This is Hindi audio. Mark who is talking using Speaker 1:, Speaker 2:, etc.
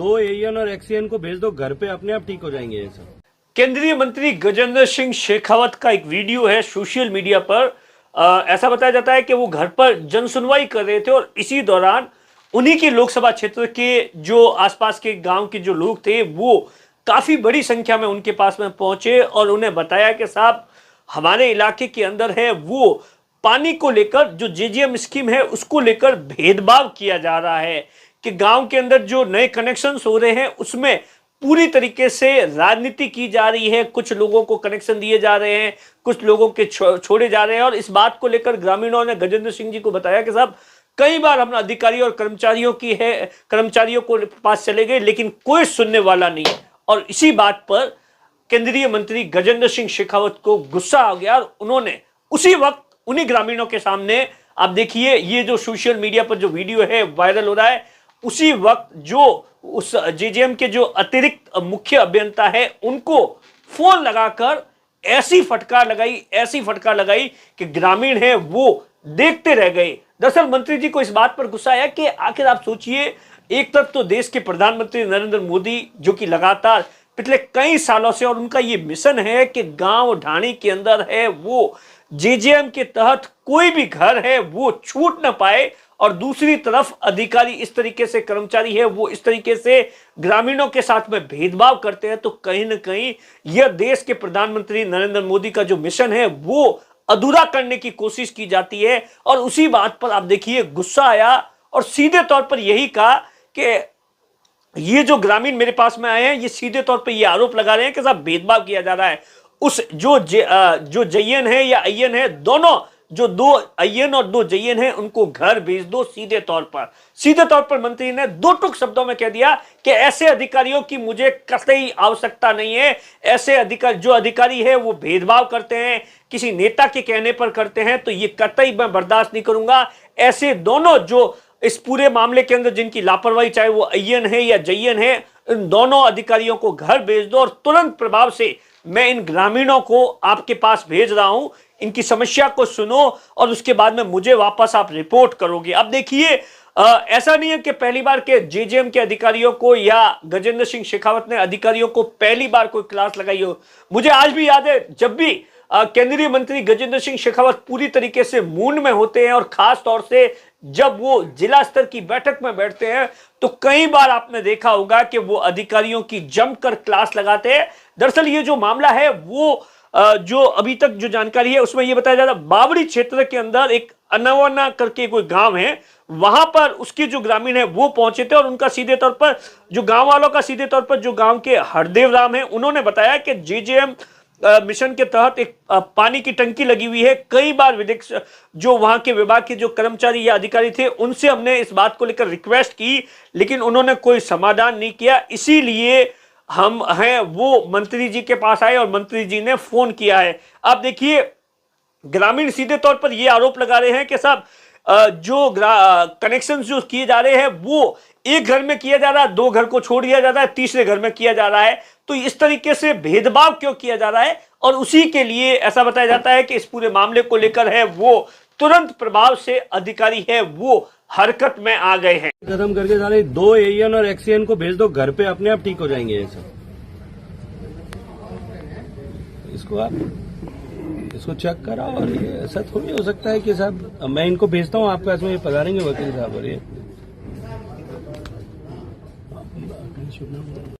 Speaker 1: 2 एएन और एक्सीएन को भेज दो घर पे, अपने आप ठीक हो जाएंगे ये सब।
Speaker 2: केंद्रीय मंत्री गजेंद्र सिंह शेखावत का एक वीडियो है सोशल मीडिया पर। ऐसा बताया जाता है कि वो घर पर जन सुनवाई कर रहे थे और इसी दौरान उन्हीं के लोकसभा क्षेत्र के जो आसपास के गांव के जो लोग थे वो काफी बड़ी संख्या में उनके पास में पहुंचे और उन्हें बताया कि साहब हमारे इलाके के अंदर है वो पानी को लेकर जो जेजीएम स्कीम है उसको लेकर भेदभाव किया जा रहा है कि गांव के अंदर जो नए कनेक्शंस हो रहे हैं उसमें पूरी तरीके से राजनीति की जा रही है। कुछ लोगों को कनेक्शन दिए जा रहे हैं, कुछ लोगों के छोड़े जा रहे हैं और इस बात को लेकर ग्रामीणों ने गजेंद्र सिंह जी को बताया कि साहब कई बार हम अधिकारियों और कर्मचारियों को पास चले गए लेकिन कोई सुनने वाला नहीं। और इसी बात पर केंद्रीय मंत्री गजेंद्र सिंह शेखावत को गुस्सा आ गया और उन्होंने उसी वक्त उन्हीं ग्रामीणों के सामने, आप देखिए ये जो सोशल मीडिया पर जो वीडियो है वायरल हो रहा है, उसी वक्त जो उस जेजेएम के जो अतिरिक्त मुख्य अभियंता है उनको फोन लगाकर ऐसी फटकार लगाई कि ग्रामीण है वो देखते रह गए। दरअसल मंत्री जी को इस बात पर गुस्सा आया कि आखिर आप सोचिए, एक तरफ तो देश के प्रधानमंत्री नरेंद्र मोदी जो कि लगातार पिछले कई सालों से और उनका ये मिशन है कि गांव ढाणी के अंदर है वो जेजेएम के तहत कोई भी घर है वो छूट न पाए, और दूसरी तरफ अधिकारी इस तरीके से, कर्मचारी है वो इस तरीके से ग्रामीणों के साथ में भेदभाव करते हैं, तो कहीं ना कहीं यह देश के प्रधानमंत्री नरेंद्र मोदी का जो मिशन है वो अधूरा करने की कोशिश की जाती है। और उसी बात पर आप देखिए गुस्सा आया और सीधे तौर पर यही कहा कि ये जो ग्रामीण मेरे पास में आए हैं ये सीधे तौर पर ये आरोप लगा रहे हैं कि साहब भेदभाव किया जा रहा है। उस जो जयन है या अय्यन है, दोनों जो 2 अय्यन और 2 जयन है उनको घर भेज दो। सीधे तौर पर मंत्री ने 2 टूक शब्दों में कह दिया कि ऐसे अधिकारियों की मुझे कतई आवश्यकता नहीं है। ऐसे अधिकारी है वो भेदभाव करते हैं, किसी नेता के कहने पर करते हैं, तो ये कतई मैं बर्दाश्त नहीं करूंगा। ऐसे दोनों जो इस पूरे मामले के अंदर जिनकी लापरवाही, चाहे वो अय्यन है या जयन है, इन दोनों अधिकारियों को घर भेज दो और तुरंत प्रभाव से मैं इन ग्रामीणों को आपके पास भेज रहा हूं, इनकी समस्या को सुनो और उसके बाद में मुझे वापस आप रिपोर्ट करोगे। अब देखिए ऐसा नहीं है कि पहली बार के जेजेएम के अधिकारियों को या गजेंद्र सिंह शेखावत ने अधिकारियों को पहली बार कोई क्लास लगाई हो। मुझे आज भी याद है जब भी केंद्रीय मंत्री गजेंद्र सिंह शेखावत पूरी तरीके से मूड में होते हैं और खास तौर से जब वो जिला स्तर की बैठक में बैठते हैं तो कई बार आपने देखा होगा कि वो अधिकारियों की जमकर क्लास लगाते हैं। दरअसल ये जो मामला है वो जो अभी तक जो जानकारी है उसमें यह बताया जाता है बावड़ी क्षेत्र के अंदर एक अनवना करके कोई गांव है, वहां पर उसके जो ग्रामीण है वो पहुंचे थे और उनका सीधे तौर पर जो गांव वालों का सीधे तौर पर जो गांव के हरदेव राम है उन्होंने बताया कि जेजेएम मिशन के तहत एक पानी की टंकी लगी हुई है। कई बार जो वहां के विभाग के जो कर्मचारी या अधिकारी थे उनसे हमने इस बात को लेकर रिक्वेस्ट की लेकिन उन्होंने कोई समाधान नहीं किया, इसीलिए हम हैं वो मंत्री जी के पास आए और मंत्री जी ने फोन किया है। आप देखिए ग्रामीण सीधे तौर पर यह आरोप लगा रहे हैं कि साहब जो कनेक्शन जो किए जा रहे हैं वो एक घर में किया जा रहा है, 2 घर को छोड़ दिया जा रहा है, तीसरे घर में किया जा रहा है, तो इस तरीके से भेदभाव क्यों किया जा रहा है। और उसी के लिए ऐसा बताया जाता है कि इस पूरे मामले को लेकर है वो तुरंत प्रभाव से अधिकारी है वो हरकत में आ गए हैं।
Speaker 1: खत्म करके सारे 2 एएन और एक्सीएन को भेज दो घर पे, अपने आप ठीक हो जाएंगे ये सब। इसको चेक कराओ। और ये ऐसा थोड़ी हो सकता है कि साहब मैं इनको भेजता हूँ आपके पास में, ये पधारेंगे वकील साहब और ये